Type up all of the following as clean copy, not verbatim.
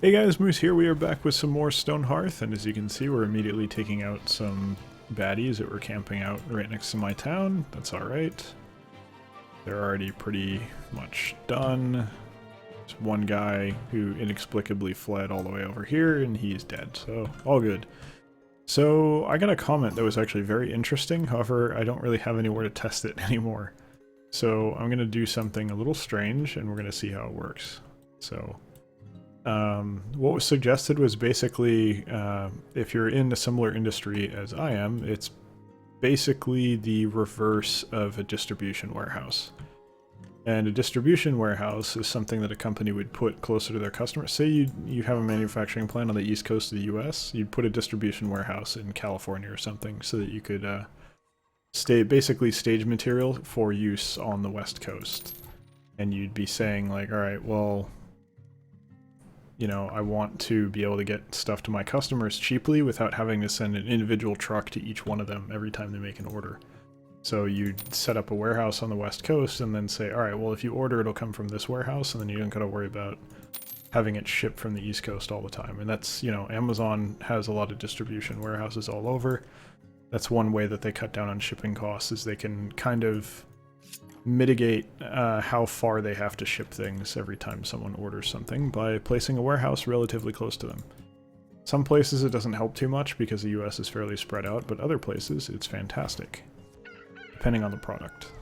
Hey guys, Moose here. We are back with some more Stonehearth, and as you can see, we're immediately taking out some baddies that were camping out right next to my town. That's alright. They're already pretty much done. There's one guy who inexplicably fled all the way over here, and he's dead, so all good. So I got a comment that was actually very interesting, however, I don't really have anywhere to test it anymore. So I'm going to do something a little strange, and we're going to see how it works. So what was suggested was basically, if you're in a similar industry as I am, it's basically the reverse of a distribution warehouse. And a distribution warehouse is something that a company would put closer to their customers. Say you have a manufacturing plant on the east coast of the US, you'd put a distribution warehouse in California or something so that you could basically stage material for use on the west coast. And you'd be saying like, alright, well, you know, I want to be able to get stuff to my customers cheaply without having to send an individual truck to each one of them every time they make an order. So you'd set up a warehouse on the west coast and then say, alright, well if you order it'll come from this warehouse, and then you don't gotta worry about having it shipped from the east coast all the time. And that's, you know, Amazon has a lot of distribution warehouses all over. That's one way that they cut down on shipping costs, is they can kind of mitigate how far they have to ship things every time someone orders something by placing a warehouse relatively close to them. Some places it doesn't help too much because the US is fairly spread out, but other places it's fantastic, depending on the product.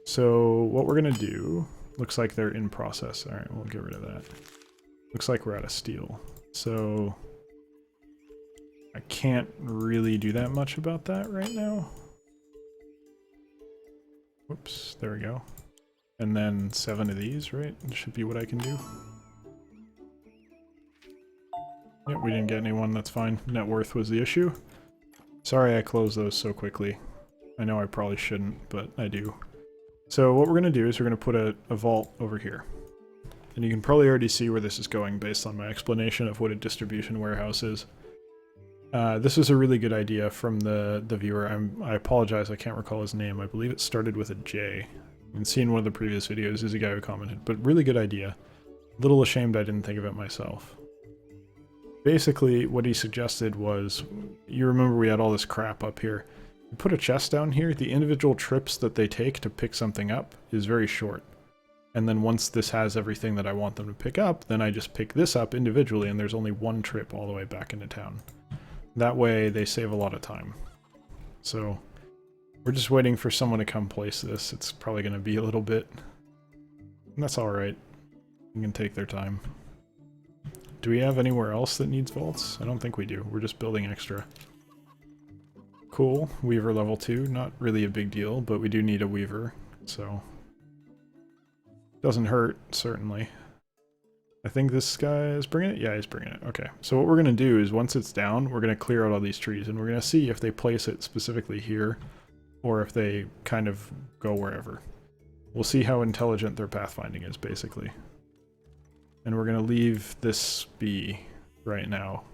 So what we're going to do, looks like they're in process. Alright, we'll get rid of that. Looks like we're out of steel. So I can't really do that much about that right now. Whoops, there we go. And then 7 of these, right? Should be what I can do. Yep, we didn't get anyone, that's fine. Net worth was the issue. Sorry I closed those so quickly. I know I probably shouldn't, but I do. So what we're going to do is we're going to put a vault over here. And you can probably already see where this is going based on my explanation of what a distribution warehouse is. This was a really good idea from the viewer. I apologize, I can't recall his name. I believe it started with a J. You can see in one of the previous videos, there's a guy who commented, but really good idea. A little ashamed I didn't think of it myself. Basically, what he suggested was, you remember we had all this crap up here. You put a chest down here, the individual trips that they take to pick something up is very short. And then once this has everything that I want them to pick up, then I just pick this up individually and there's only one trip all the way back into town. That way they save a lot of time. So we're just waiting for someone to come place this. It's probably going to be a little bit. And that's alright. You can take their time. Do we have anywhere else that needs vaults? I don't think we do. We're just building extra. Cool. Weaver level 2. Not really a big deal, but we do need a weaver. So doesn't hurt, certainly. I think this guy is bringing it? Yeah, he's bringing it. Okay, so what we're going to do is once it's down, we're going to clear out all these trees, and we're going to see if they place it specifically here, or if they kind of go wherever. We'll see how intelligent their pathfinding is, basically. And we're going to leave this be right now.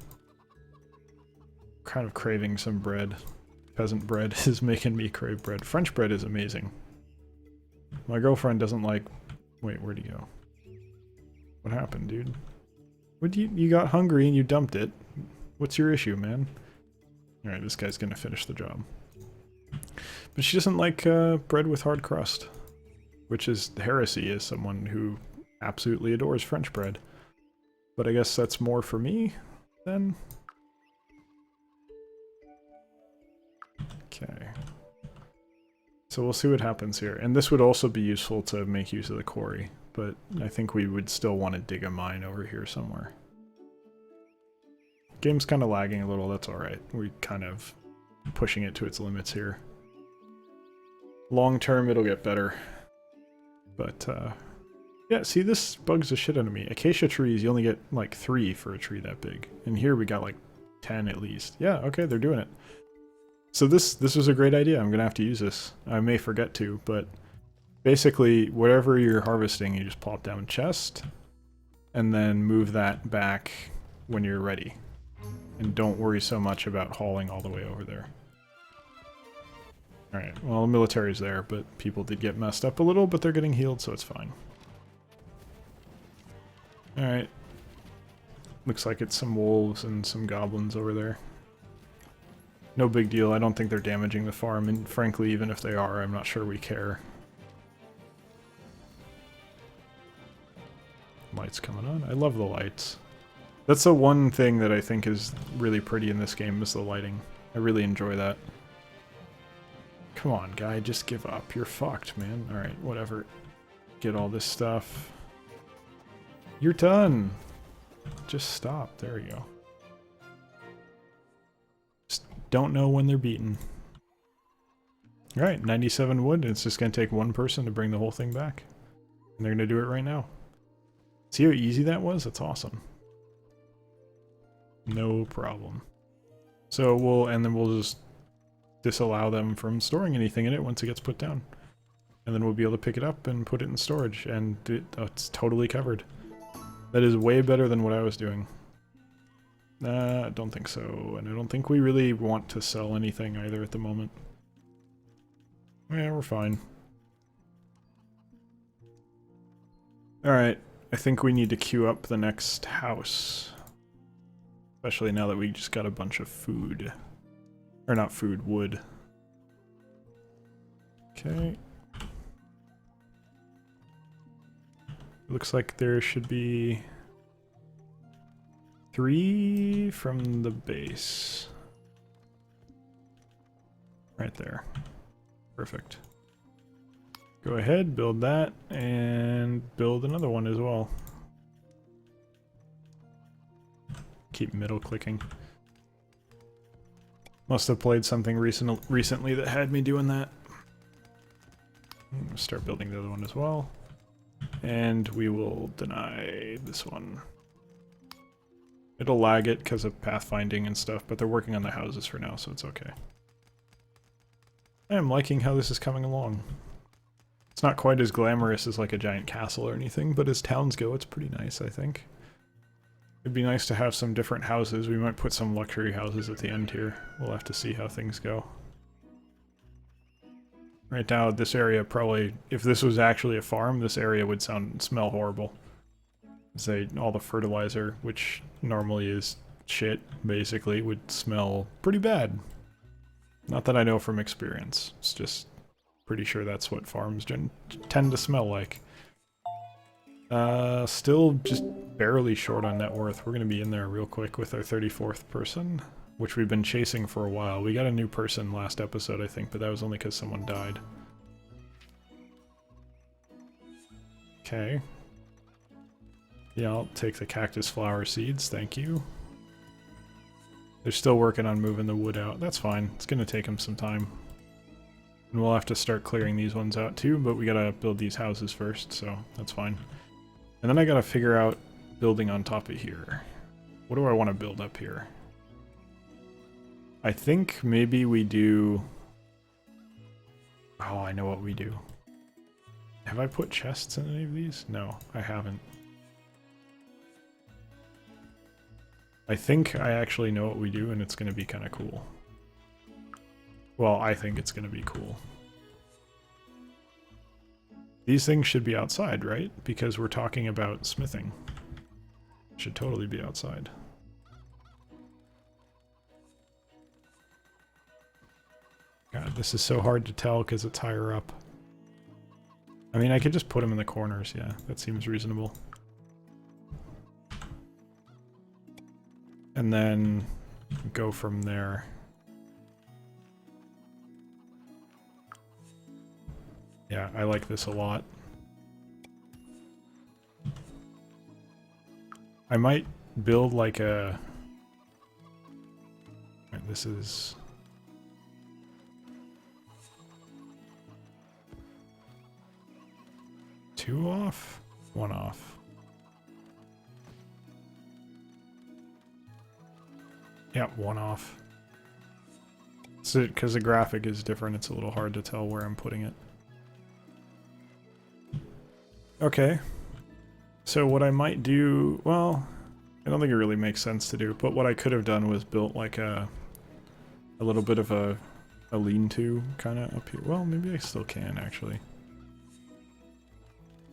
Kind of craving some bread. Peasant bread is making me crave bread. French bread is amazing. My girlfriend doesn't like... Wait, where'd he go? What happened, dude? What you got hungry and you dumped it. What's your issue, man? Alright, this guy's gonna finish the job. But she doesn't like bread with hard crust. Which is heresy as someone who absolutely adores French bread. But I guess that's more for me, then? Okay. So we'll see what happens here. And this would also be useful to make use of the quarry. But I think we would still want to dig a mine over here somewhere. Game's kind of lagging a little, that's alright. We're kind of pushing it to its limits here. Long term, it'll get better. But, yeah, see, this bugs the shit out of me. Acacia trees, you only get, like, 3 for a tree that big. And here we got, like, 10 at least. Yeah, okay, they're doing it. So this was a great idea. I'm gonna have to use this. I may forget to, but... Basically, whatever you're harvesting, you just plop down chest, and then move that back when you're ready. And don't worry so much about hauling all the way over there. Alright, well, the military's there, but people did get messed up a little, but they're getting healed, so it's fine. Alright. Looks like it's some wolves and some goblins over there. No big deal, I don't think they're damaging the farm, and frankly, even if they are, I'm not sure we care. Lights coming on. I love the lights. That's the one thing that I think is really pretty in this game, is the lighting. I really enjoy that. Come on, guy, just give up. You're fucked, man. Alright, whatever. Get all this stuff. You're done! Just stop. There we go. Just don't know when they're beaten. Alright, 97 wood. It's just going to take one person to bring the whole thing back. And they're going to do it right now. See how easy that was? That's awesome. No problem. So we'll just disallow them from storing anything in it once it gets put down. And then we'll be able to pick it up and put it in storage, and it's totally covered. That is way better than what I was doing. I don't think so, and I don't think we really want to sell anything either at the moment. Yeah, we're fine. Alright, I think we need to queue up the next house. Especially now that we just got a bunch of food. Or not food, wood. Okay. Looks like there should be 3 from the base. Right there. Perfect. Go ahead, build that, and build another one as well. Keep middle clicking. Must have played something recently that had me doing that. Start building the other one as well. And we will deny this one. It'll lag it because of pathfinding and stuff, but they're working on the houses for now, so it's okay. I am liking how this is coming along. It's not quite as glamorous as like a giant castle or anything, but as towns go, it's pretty nice, I think. It'd be nice to have some different houses. We might put some luxury houses at the end here. We'll have to see how things go. Right now, this area probably, if this was actually a farm, this area would smell horrible. Say all the fertilizer, which normally is shit, basically, would smell pretty bad. Not that I know from experience. It's just pretty sure that's what farms tend to smell like. Still just barely short on net worth. We're going to be in there real quick with our 34th person, which we've been chasing for a while. We got a new person last episode, I think, but that was only because someone died. Okay. Yeah, I'll take the cactus flower seeds, thank you. They're still working on moving the wood out. That's fine. It's going to take them some time. And we'll have to start clearing these ones out too, but we gotta build these houses first, so that's fine. And then I gotta figure out building on top of here. What do I want to build up here? I think maybe we do... Oh, I know what we do. Have I put chests in any of these? No, I haven't. I think I actually know what we do, and it's going to be kind of cool. Well, I think it's going to be cool. These things should be outside, right? Because we're talking about smithing. Should totally be outside. God, this is so hard to tell because it's higher up. I mean, I could just put them in the corners, yeah. That seems reasonable. And then go from there. Yeah, I like this a lot. I might build like a... This is... Two off? One off. Yeah, one off. So, because the graphic is different, it's a little hard to tell where I'm putting it. Okay. So what I might do, well, I don't think it really makes sense to do, but what I could have done was built like a little bit of a lean-to kind of up here. Well, maybe I still can, actually.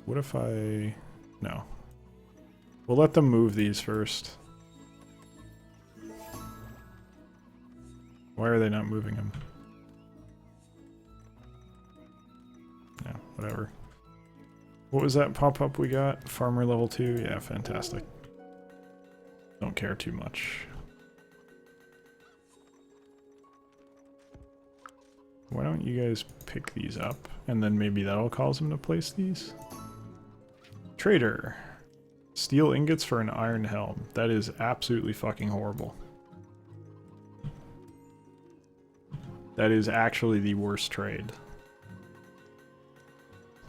What if I... No. We'll let them move these first. Why are they not moving them? Yeah, whatever. What was that pop-up we got? Farmer level 2? Yeah, fantastic. Don't care too much. Why don't you guys pick these up, and then maybe that'll cause them to place these? Trader. Steel ingots for an iron helm. That is absolutely fucking horrible. That is actually the worst trade.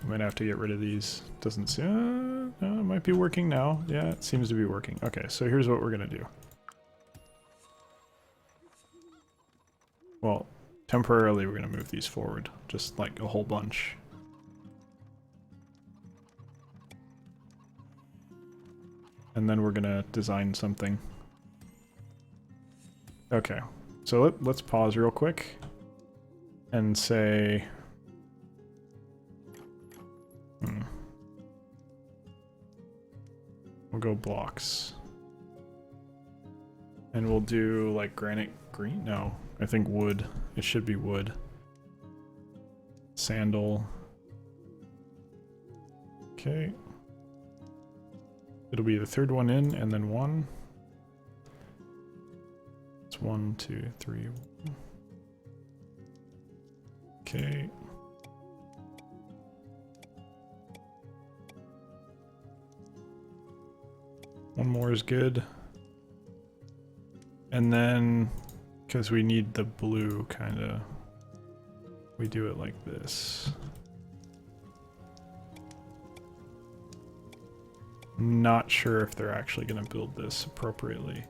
Might have to get rid of these. Doesn't seem... it might be working now. Yeah, it seems to be working. Okay, so here's what we're gonna do. Well, temporarily we're gonna move these forward. Just like a whole bunch. And then we're gonna design something. Okay, so let's pause real quick and say... We'll go blocks. And we'll do like granite green? No, I think wood. It should be wood. Sandal. Okay. It'll be the third one in and then one. It's 1, 2, 3. Okay. One more is good. And then, because we need the blue, kind of, we do it like this. Not sure if they're actually going to build this appropriately.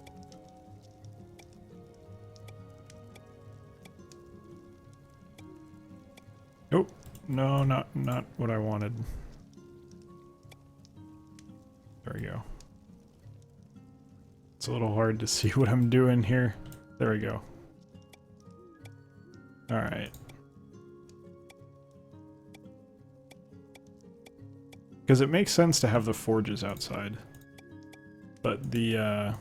Oh, no, not what I wanted. There we go. It's a little hard to see what I'm doing here. There we go. Alright. Because it makes sense to have the forges outside. But the,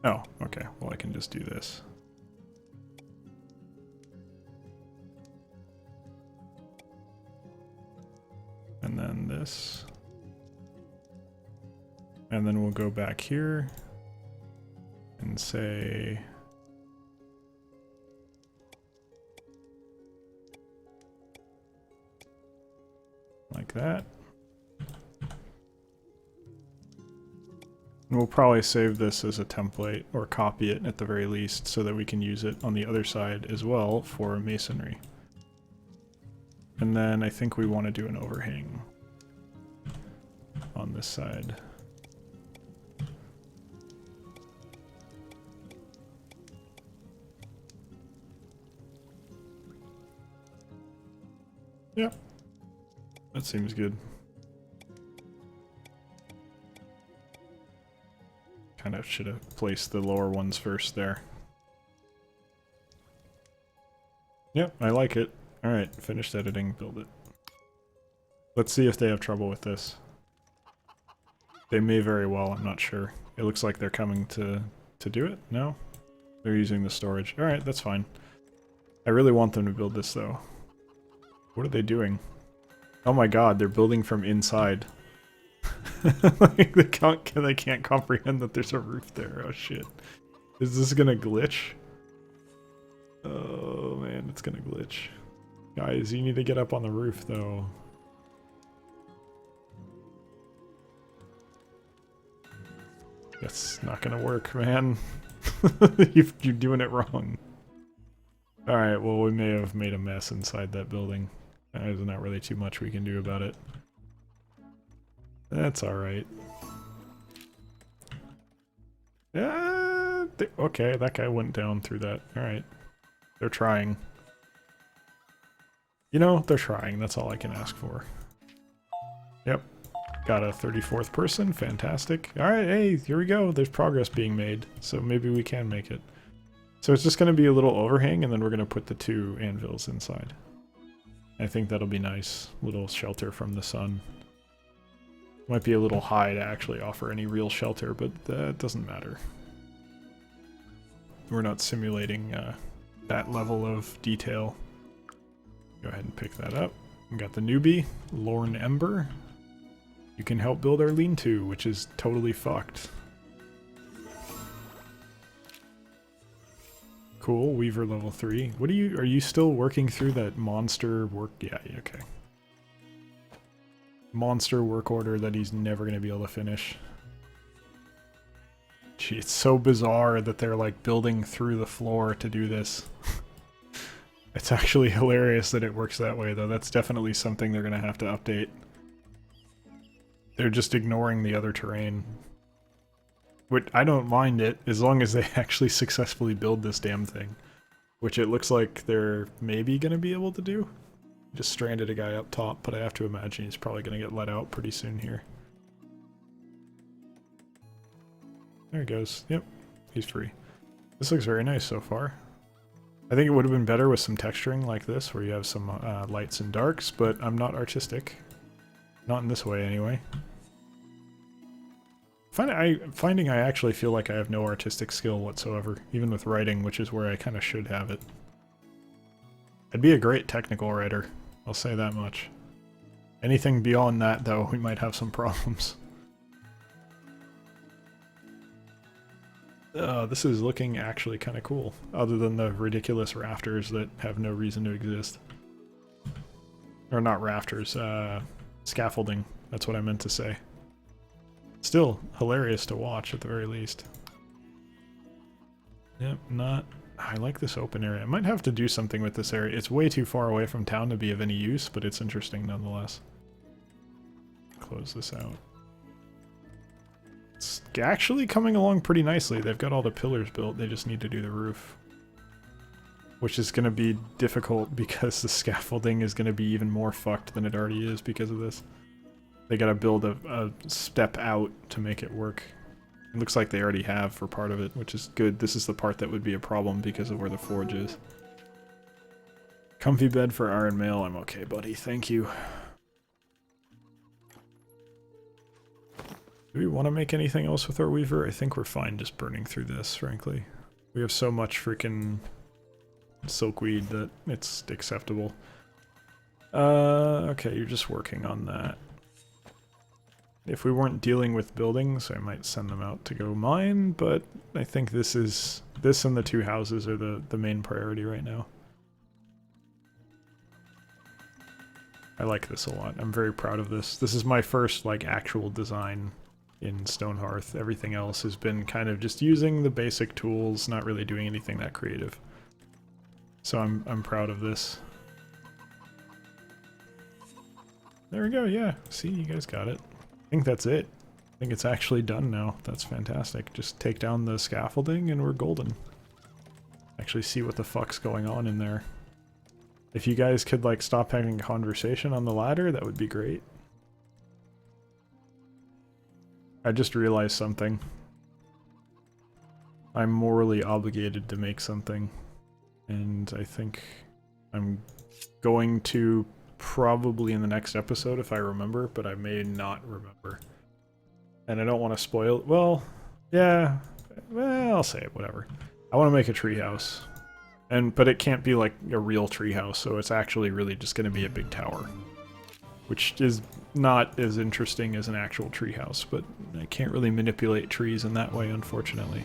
oh, okay. Well, I can just do this. And then this. And then we'll go back here and say like that. And we'll probably save this as a template or copy it at the very least so that we can use it on the other side as well for masonry. And then I think we want to do an overhang on this side. Yeah, that seems good. Kind of should have placed the lower ones first there. Yep, I like it. Alright, finished editing, build it. Let's see if they have trouble with this. They may very well, I'm not sure. It looks like they're coming to do it? No? They're using the storage. Alright, that's fine. I really want them to build this though. What are they doing? Oh my god, they're building from inside. Like they can't comprehend that there's a roof there. Oh shit. Is this gonna glitch? Oh man, it's gonna glitch. Guys, you need to get up on the roof though. That's not gonna work, man. You're doing it wrong. Alright, well we may have made a mess inside that building. There's not really too much we can do about it. That's alright. Okay, that guy went down through that. Alright. They're trying. You know, they're trying. That's all I can ask for. Yep. Got a 34th person. Fantastic. Alright, hey, here we go. There's progress being made. So maybe we can make it. So it's just going to be a little overhang, and then we're going to put the 2 anvils inside. I think that'll be nice. Little shelter from the sun. Might be a little high to actually offer any real shelter, but that doesn't matter. We're not simulating that level of detail. Go ahead and pick that up. We got the newbie, Lorne Ember. You can help build our lean-to, which is totally fucked. Cool, Weaver level 3. What are you still working through that monster work? Yeah, okay. Monster work order that he's never going to be able to finish. Gee, it's so bizarre that they're like building through the floor to do this. It's actually hilarious that it works that way, though. That's definitely something they're going to have to update. They're just ignoring the other terrain. Which, I don't mind it, as long as they actually successfully build this damn thing. Which it looks like they're maybe going to be able to do. Just stranded a guy up top, but I have to imagine he's probably going to get let out pretty soon here. There he goes. Yep, he's free. This looks very nice so far. I think it would have been better with some texturing like this, where you have some lights and darks, but I'm not artistic. Not in this way, anyway. Finding I actually feel like I have no artistic skill whatsoever, even with writing, which is where I kind of should have it. I'd be a great technical writer, I'll say that much. Anything beyond that, though, we might have some problems. This is looking actually kind of cool, other than the ridiculous rafters that have no reason to exist. Or not rafters, scaffolding, that's what I meant to say. Still hilarious to watch at the very least. Yep, I like this open area. I might have to do something with this area. It's way too far away from town to be of any use, but it's interesting nonetheless. Close this out. It's actually coming along pretty nicely. They've got all the pillars built, they just need to do the roof. Which is going to be difficult because the scaffolding is going to be even more fucked than it already is because of this. They gotta build a step out to make it work. It looks like they already have for part of it, which is good. This is the part that would be a problem because of where the forge is. Comfy bed for Iron Mail. I'm okay, buddy. Thank you. Do we want to make anything else with our Weaver? I think we're fine just burning through this, frankly. We have so much freaking silkweed that it's acceptable. Okay, you're just working on that. If we weren't dealing with buildings, I might send them out to go mine, but I think this and the two houses are the main priority right now. I like this a lot. I'm very proud of this. This is my first like actual design in Stonehearth. Everything else has been kind of just using the basic tools, not really doing anything that creative. So I'm proud of this. There we go, yeah. See, you guys got it. I think that's it. I think it's actually done now. That's fantastic. Just take down the scaffolding and we're golden. Actually see what the fuck's going on in there. If you guys could like stop having conversation on the ladder, that would be great. I just realized something. I'm morally obligated to make something. And I think I'm going to probably in the next episode if I remember, but I may not remember. And I don't want to spoil it. Well, yeah. Well, I'll say it, whatever. I want to make a treehouse. But it can't be like a real treehouse, so it's actually really just going to be a big tower. Which is not as interesting as an actual treehouse, but I can't really manipulate trees in that way, unfortunately.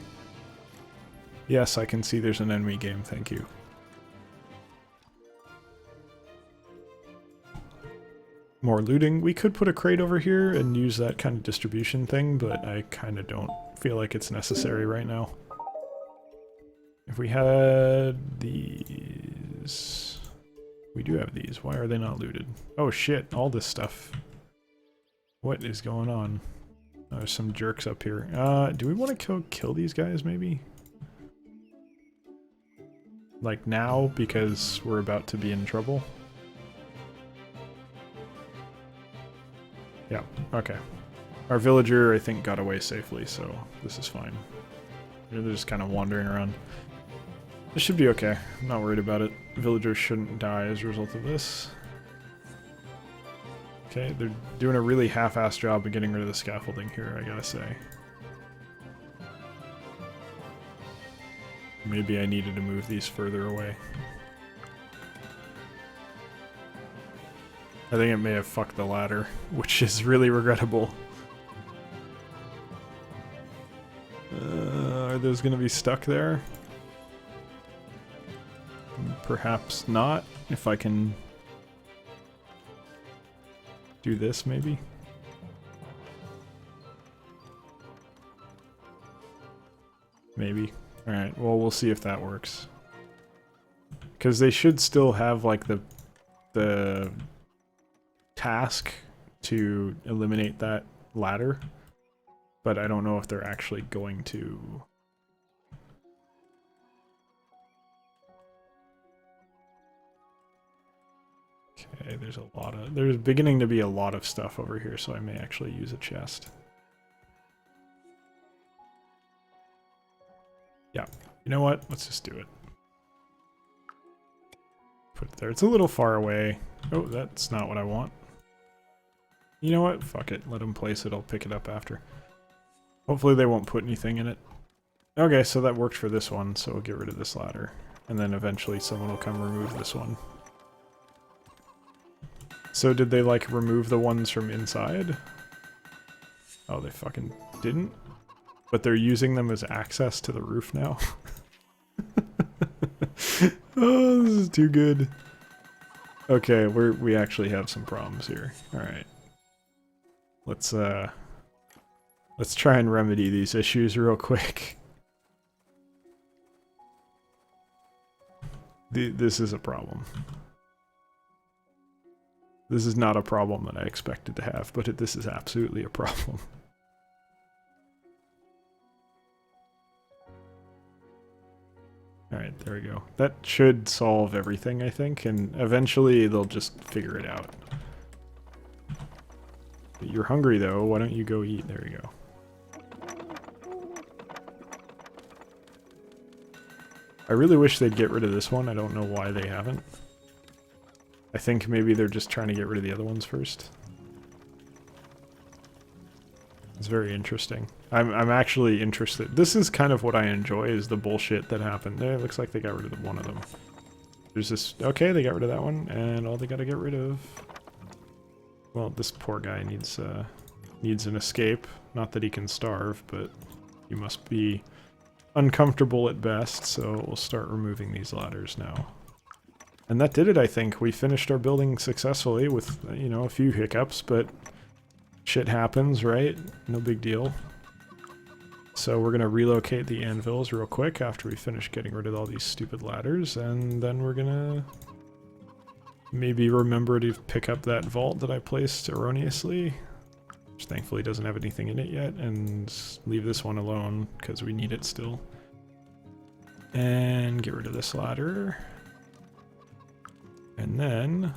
Yes, I can see there's an enemy game, thank you. More looting. We could put a crate over here and use that kind of distribution thing, but I kind of don't feel like it's necessary right now. If we had these... We do have these. Why are they not looted? Oh shit, all this stuff. What is going on? There's some jerks up here. Do we want to kill these guys, maybe? Like now, because we're about to be in trouble? Yeah, okay. Our villager, I think, got away safely, so this is fine. They're just kind of wandering around. This should be okay. I'm not worried about it. Villagers shouldn't die as a result of this. Okay, they're doing a really half-assed job of getting rid of the scaffolding here, I gotta say. Maybe I needed to move these further away. I think it may have fucked the ladder, which is really regrettable. Are those gonna be stuck there? Perhaps not, if I can do this maybe. Maybe. Alright, well we'll see if that works. Because they should still have like the task to eliminate that ladder, but I don't know if they're actually going to. Okay, there's beginning to be a lot of stuff over here, so I may actually use a chest. Yeah, you know what? Let's just do it. Put it there. It's a little far away. Oh, that's not what I want. You know what? Fuck it. Let them place it. I'll pick it up after. Hopefully they won't put anything in it. Okay, so that worked for this one, so we'll get rid of this ladder. And then eventually someone will come remove this one. So did they, like, remove the ones from inside? Oh, they fucking didn't? But they're using them as access to the roof now? Oh, this is too good. Okay, we actually have some problems here. Alright. Let's try and remedy these issues real quick. This is a problem. This is not a problem that I expected to have, but this is absolutely a problem. Alright, there we go. That should solve everything, I think, and eventually they'll just figure it out. You're hungry, though. Why don't you go eat? There you go. I really wish they'd get rid of this one. I don't know why they haven't. I think maybe they're just trying to get rid of the other ones first. It's very interesting. I'm actually interested. This is kind of what I enjoy, is the bullshit that happened. There, it looks like they got rid of one of them. There's this... Okay, they got rid of that one, and all they gotta get rid of... Well, this poor guy needs an escape. Not that he can starve, but he must be uncomfortable at best, so we'll start removing these ladders now. And that did it, I think. We finished our building successfully with, you know, a few hiccups, but shit happens, right? No big deal. So we're going to relocate the anvils real quick after we finish getting rid of all these stupid ladders, and then we're going to maybe remember to pick up that vault that I placed erroneously, which thankfully doesn't have anything in it yet, and leave this one alone because we need it still. And get rid of this ladder. And then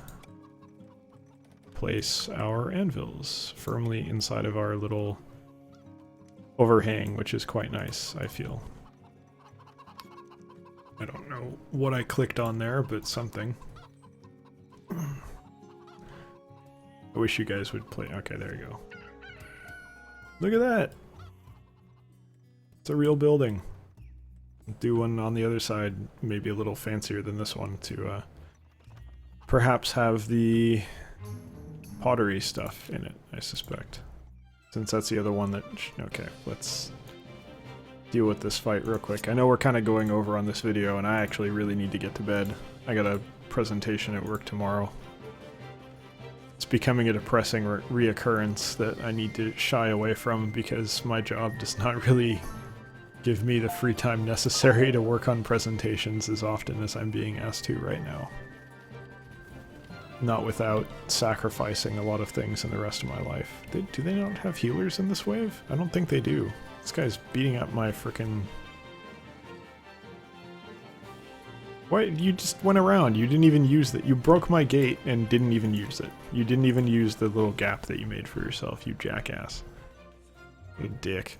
place our anvils firmly inside of our little overhang, which is quite nice, I feel. I don't know what I clicked on there, but something. I wish you guys would play. Okay, there you go. Look at that! It's a real building. Do one on the other side, maybe a little fancier than this one, to perhaps have the pottery stuff in it, I suspect. Since that's the other one that... Okay, let's deal with this fight real quick. I know we're kind of going over on this video, and I actually really need to get to bed. I got a presentation at work tomorrow. It's becoming a depressing reoccurrence that I need to shy away from because my job does not really give me the free time necessary to work on presentations as often as I'm being asked to right now. Not without sacrificing a lot of things in the rest of my life. Do they not have healers in this wave? I don't think they do. This guy's beating up my frickin'... Why? You just went around. You didn't even use that. You broke my gate and didn't even use it. You didn't even use the little gap that you made for yourself, you jackass. What a dick.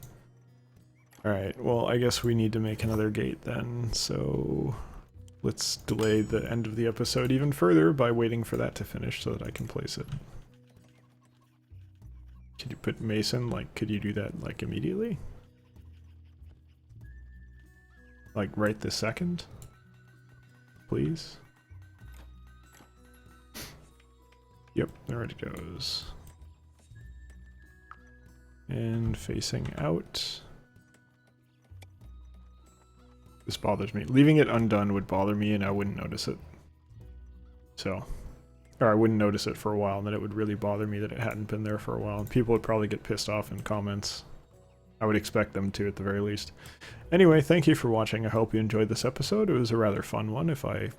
Alright, well, I guess we need to make another gate then, so... Let's delay the end of the episode even further by waiting for that to finish so that I can place it. Could you put Mason, like, could you do that, like, immediately? Like, right this second? Please? Yep, there it goes. And facing out. This bothers me. Leaving it undone would bother me and I wouldn't notice it. So, or I wouldn't notice it for a while and then it would really bother me that it hadn't been there for a while. And people would probably get pissed off in comments. I would expect them to at the very least. Anyway, thank you for watching. I hope you enjoyed this episode. It was a rather fun one, if I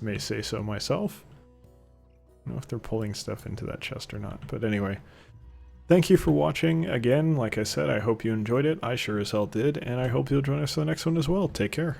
may say so myself. I don't know if they're pulling stuff into that chest or not, but anyway. Thank you for watching. Again, like I said, I hope you enjoyed it. I sure as hell did, and I hope you'll join us for the next one as well. Take care.